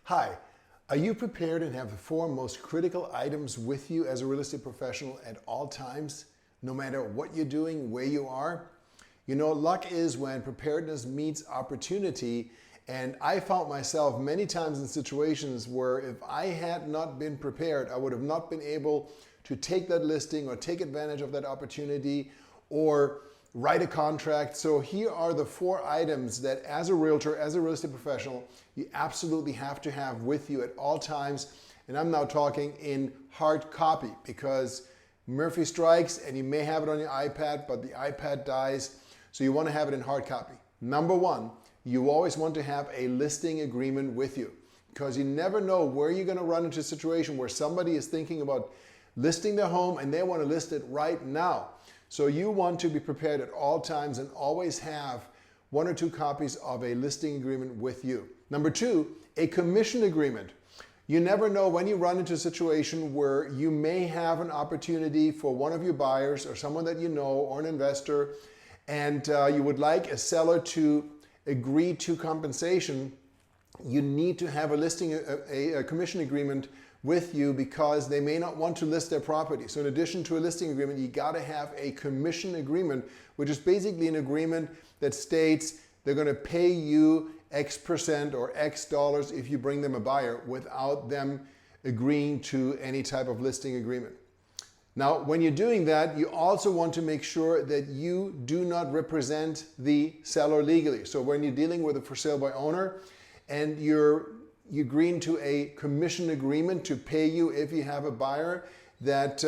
Hi, are you prepared and have the four most critical items with you as a real estate professional at all times, no matter what you're doing, where you are? You know, luck is when preparedness meets opportunity, and I found myself many times in situations where if I had not been prepared, I would have not been able to take that listing or take advantage of that opportunity or write a contract. So here are the four items that as a realtor, as a real estate professional, you absolutely have to have with you at all times. And I'm now talking in hard copy because Murphy strikes and you may have it on your iPad, but the iPad dies. So you want to have it in hard copy. Number one, you always want to have a listing agreement with you because you never know where you're going to run into a situation where somebody is thinking about listing their home and they want to list it right now. So you want to be prepared at all times and always have one or two copies of a listing agreement with you. Number two, a commission agreement. You never know when you run into a situation where you may have an opportunity for one of your buyers or someone that you know or an investor, and you would like a seller to agree to compensation. You need to have a listing, a commission agreement with you because they may not want to list their property. So in addition to a listing agreement, you got to have a commission agreement, which is basically an agreement that states they're going to pay you X percent or X dollars if you bring them a buyer without them agreeing to any type of listing agreement. Now, when you're doing that, you also want to make sure that you do not represent the seller legally. So when you're dealing with a for sale by owner and you're agreeing to a commission agreement to pay you if you have a buyer that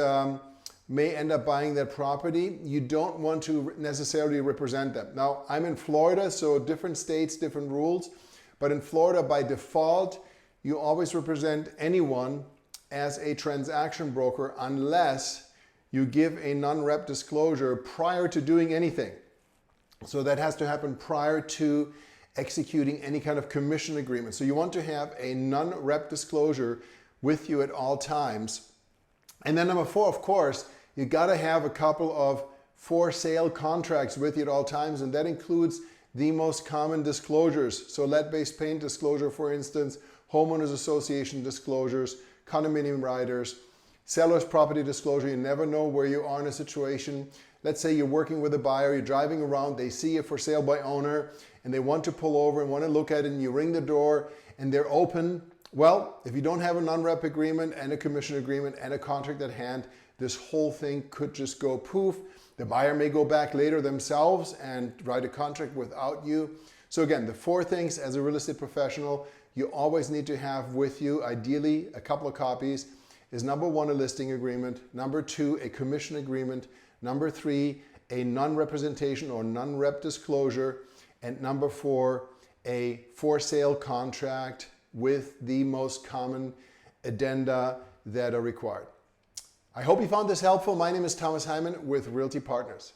may end up buying that property, you don't want to necessarily represent them. Now, I'm in Florida, so different states, different rules, but in Florida, by default, you always represent anyone as a transaction broker unless you give a non-rep disclosure prior to doing anything. So that has to happen prior to executing any kind of commission agreement. So you want to have a non-rep disclosure with you at all times. And then number four, of course, you got to have a couple of for sale contracts with you at all times, and that includes the most common disclosures. So lead-based paint disclosure, for instance, homeowners association disclosures, condominium riders, seller's property disclosure. You never know where you are in a situation. Let's say you're working with a buyer, you're driving around, they see a for sale by owner, and they want to pull over and want to look at it, and you ring the door and they're open. Well, if you don't have a non-rep agreement and a commission agreement and a contract at hand, this whole thing could just go poof. The buyer may go back later themselves and write a contract without you. So again, the four things as a real estate professional you always need to have with you, ideally a couple of copies, is number one, a listing agreement. Number two, a commission agreement. Number three, a non-representation or non-rep disclosure. And number four, a for sale contract with the most common addenda that are required. I hope you found this helpful. My name is Thomas Heimann with Realty Partners.